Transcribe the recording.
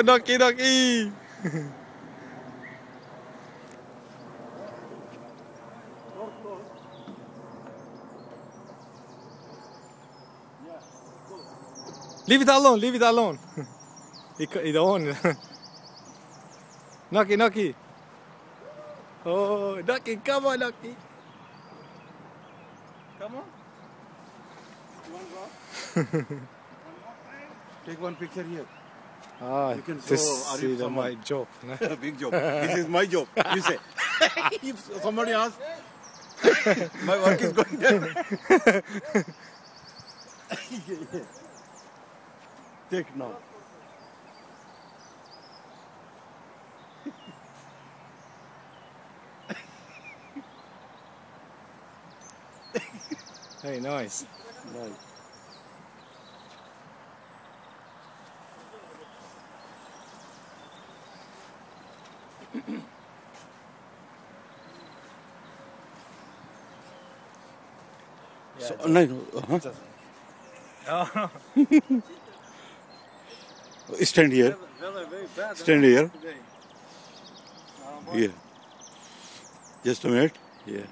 Oh, Naki, Naki. Leave it alone, leave it alone. He don't. Naki, Naki. Oh, Naki, come on, Naki. Come on. You want to go? Take one picture here. Ah, You can show this Arif is my job. Big job. This is my job. You say. If somebody asks, my work is going there. Take now. Hey, nice. Nice. So, no. Oh. Stand here. Stand here. Yeah. Just a minute. Yeah.